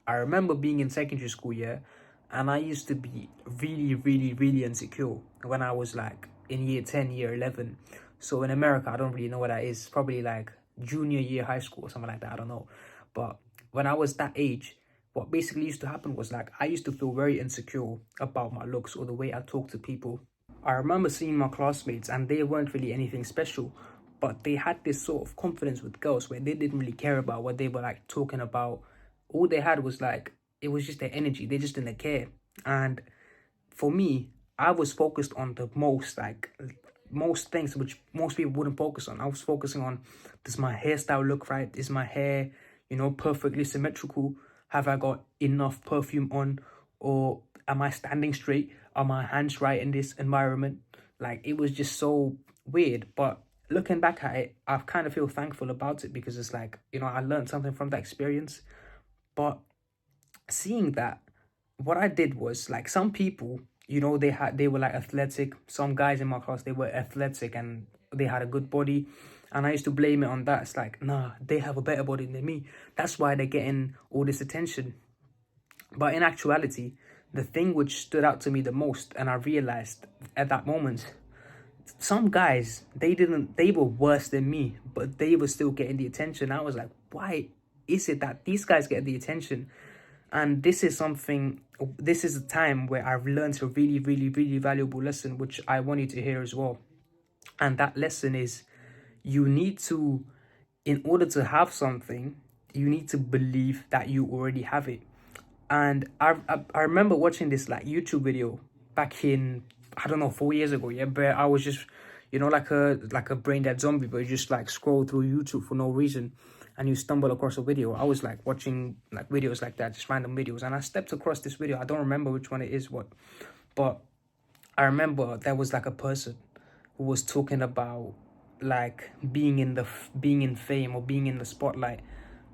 I remember being in secondary school, yeah, and I used to be really, really, really insecure when I was like in year 10, year 11. So in America, I don't really know what that is. Probably like junior year high school or something like that. I don't know. But when I was that age, what basically used to happen was like I used to feel very insecure about my looks or the way I talk to people. I remember seeing my classmates and they weren't really anything special, but they had this sort of confidence with girls where they didn't really care about what they were like talking about. All they had was like, it was just their energy. They just didn't care. And for me, I was focused on the most, like most things which most people wouldn't focus on. I was focusing on, does my hairstyle look right? Is my hair, perfectly symmetrical? Have I got enough perfume on? Or am I standing straight? Are my hands right in this environment? Like, it was just so weird. But looking back at it, I kind of feel thankful about it because it's like, I learned something from that experience. But seeing that, what I did was like some people, they were like athletic. Some guys in my class, they were athletic and they had a good body. And I used to blame it on that. It's like, nah, they have a better body than me. That's why they're getting all this attention. But in actuality, the thing which stood out to me the most, and I realized at that moment, some guys, they were worse than me, but they were still getting the attention. I was like, why is it that these guys get the attention? And this is a time where I've learned a really, really, really valuable lesson, which I want you to hear as well. And that lesson is, you need to, in order to have something, you need to believe that you already have it. And I remember watching this like YouTube video back in, I don't know, 4 years ago, yeah, but I was just, like a brain dead zombie, but you just like scroll through YouTube for no reason and you stumble across a video. I was like watching like videos like that, just random videos, and I stepped across this video. I don't remember which one it is, but I remember there was like a person who was talking about like being in fame or being in the spotlight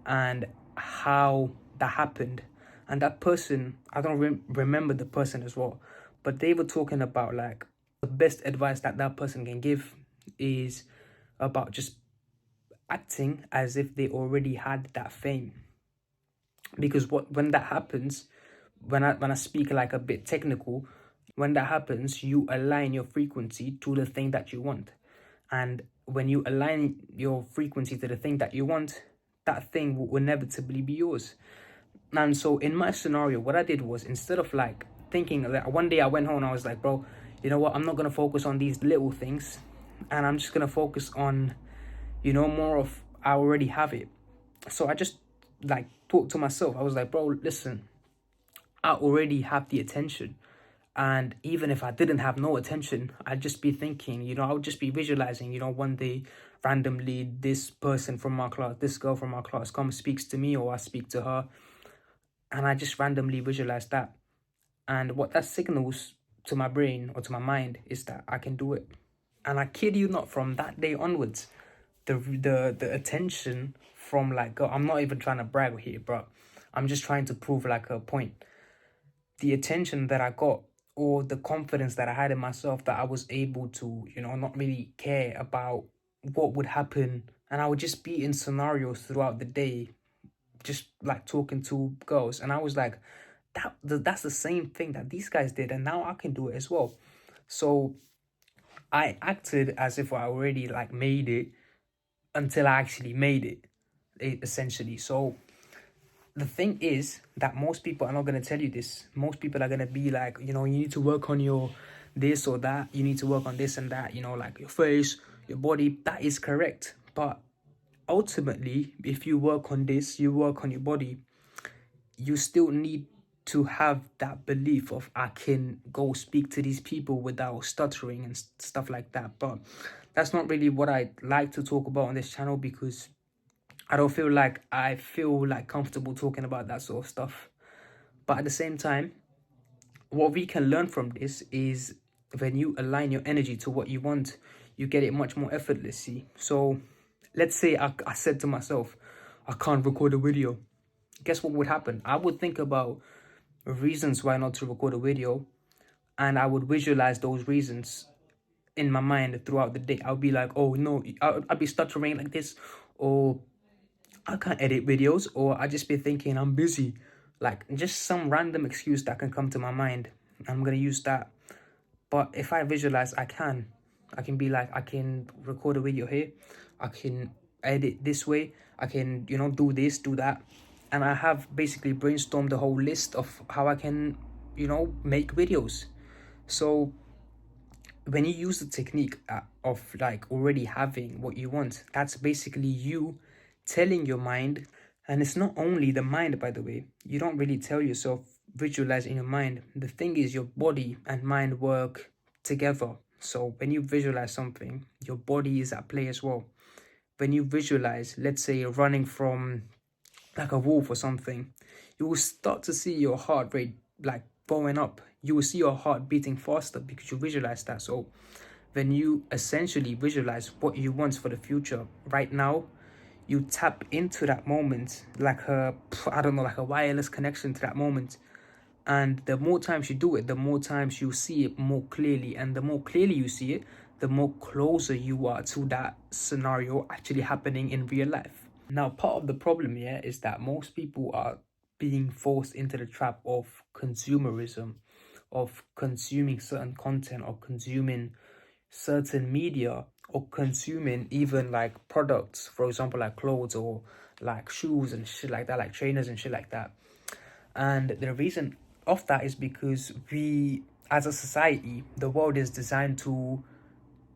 and how that happened. And that person, I don't remember the person as well, but they were talking about like the best advice that that person can give is about just acting as if they already had that fame. Because when that happens, when I speak like a bit technical, when that happens, you align your frequency to the thing that you want. And when you align your frequency to the thing that you want, that thing will inevitably be yours. And so in my scenario, what I did was, instead of like thinking that, one day I went home and I was like, bro, you know what? I'm not going to focus on these little things. And I'm just going to focus on, more of, I already have it. So I just like talked to myself. I was like, bro, listen, I already have the attention. And even if I didn't have no attention, I'd just be thinking, I would just be visualizing, one day randomly this person from my class, this girl from my class comes, speaks to me, or I speak to her. And I just randomly visualize that. And what that signals to my brain or to my mind is that I can do it. And I kid you not, from that day onwards, the attention from like, I'm not even trying to brag here, but I'm just trying to prove like a point. The attention that I got, or the confidence that I had in myself, that I was able to, not really care about what would happen. And I would just be in scenarios throughout the day, just like talking to girls. And I was like, that's the same thing that these guys did. And now I can do it as well. So I acted as if I already like made it until I actually made it, essentially. So the thing is that most people are not going to tell you this. Most people are going to be like, you need to work on your this or that. You need to work on this and that, like your face, your body. That is correct. But ultimately, if you work on this, you work on your body, you still need to have that belief of, I can go speak to these people without stuttering and stuff like that. But that's not really what I like to talk about on this channel, because I don't feel like comfortable talking about that sort of stuff. But at the same time, what we can learn from this is, when you align your energy to what you want, you get it much more effortlessly. So let's say I said to myself, I can't record a video. Guess what would happen? I would think about reasons why not to record a video, and I would visualize those reasons in my mind throughout the day. I'll be like, oh no, I'll be stuttering like this, or I can't edit videos, or I just be thinking I'm busy. Like just some random excuse that can come to my mind. I'm gonna use that. But if I visualize, I can be like, I can record a video here, I can edit this way, I can, do this, do that. And I have basically brainstormed the whole list of how I can, make videos. So when you use the technique of like already having what you want, that's basically you telling your mind. And it's not only the mind, by the way. You don't really tell yourself, visualize in your mind. The thing is, your body and mind work together. So when you visualize something, your body is at play as well. When you visualize, let's say, running from like a wolf or something, you will start to see your heart rate like going up. You will see your heart beating faster because you visualize that. So when you essentially visualize what you want for the future right now, you tap into that moment like I don't know, like a wireless connection to that moment. And the more times you do it, the more times you see it more clearly. And the more clearly you see it, the more closer you are to that scenario actually happening in real life. Now, part of the problem here is that most people are being forced into the trap of consumerism, of consuming certain content or consuming certain media or consuming even like products, for example, like clothes or like shoes and shit like that, like trainers and shit like that. And the reason of that is because we, as a society, the world is designed to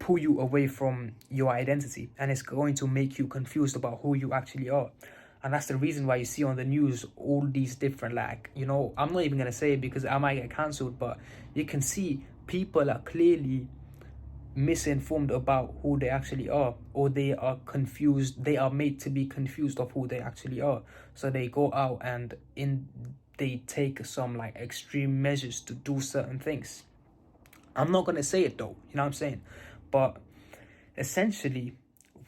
pull you away from your identity, and it's going to make you confused about who you actually are. And that's the reason why you see on the news all these different, like, I'm not even going to say it because I might get cancelled, but you can see people are clearly misinformed about who they actually are, or they are confused. They are made to be confused of who they actually are. So they go out and they take some like extreme measures to do certain things. I'm not going to say it though, you know what I'm saying? But essentially,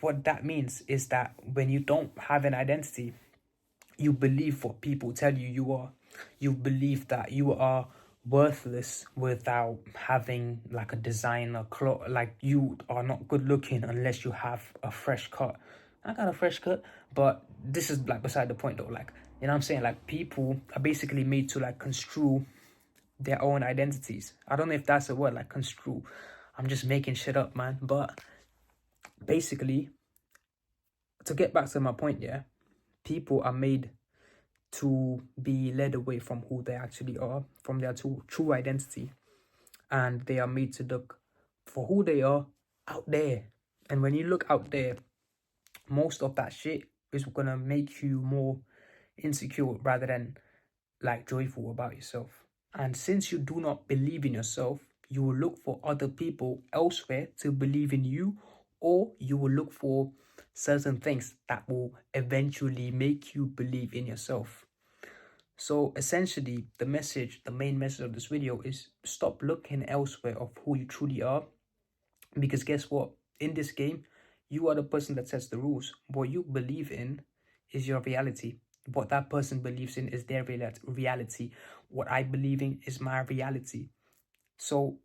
what that means is that when you don't have an identity, you believe what people tell you you are. You believe that you are worthless without having like a designer cloth. Like you are not good looking unless you have a fresh cut. I got a fresh cut, but this is like beside the point though. Like, you know what I'm saying? Like people are basically made to like construe their own identities. I don't know if that's a word, like construe. I'm just making shit up, man. But basically, to get back to my point, yeah, people are made to be led away from who they actually are, from their true identity. And they are made to look for who they are out there. And when you look out there, most of that shit is gonna make you more insecure rather than like joyful about yourself. And since you do not believe in yourself, you will look for other people elsewhere to believe in you, or you will look for certain things that will eventually make you believe in yourself. So essentially, the main message of this video is stop looking elsewhere of who you truly are. Because guess what? In this game, you are the person that sets the rules. What you believe in is your reality. What that person believes in is their reality. What I believe in is my reality. So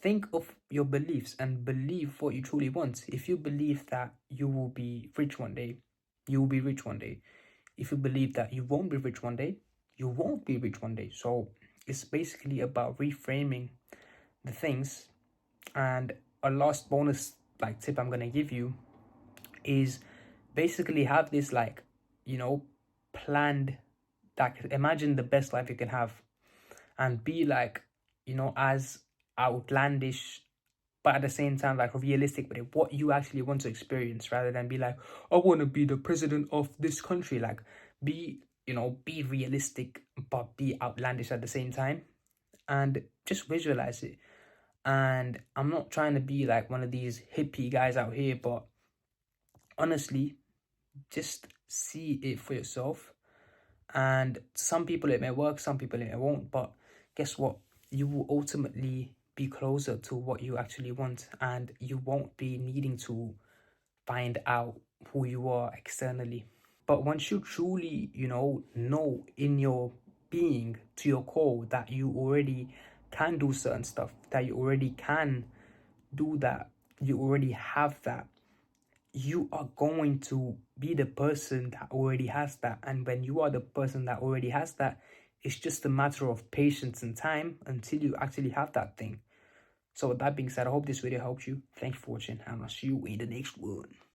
think of your beliefs and believe what you truly want. If you believe that you will be rich one day, you will be rich one day. If you believe that you won't be rich one day, you won't be rich one day. So it's basically about reframing the things. And a last bonus like tip I'm gonna give you is basically have this like, planned, like imagine the best life you can have, and be like, as outlandish but at the same time like realistic with it, what you actually want to experience, rather than be like, I want to be the president of this country. Like be, be realistic but be outlandish at the same time, and just visualize it. And I'm not trying to be like one of these hippie guys out here, but honestly, just see it for yourself. And some people it may work, some people it won't, but guess what? You will ultimately be closer to what you actually want, and you won't be needing to find out who you are externally. But once you truly, know in your being to your core that you already can do certain stuff, that you already can do that, you already have that, you are going to be the person that already has that. And when you are the person that already has that, It's just a matter of patience and time until you actually have that thing. So with that being said, I hope this video helped you. Thank you for watching, and I'll see you in the next one.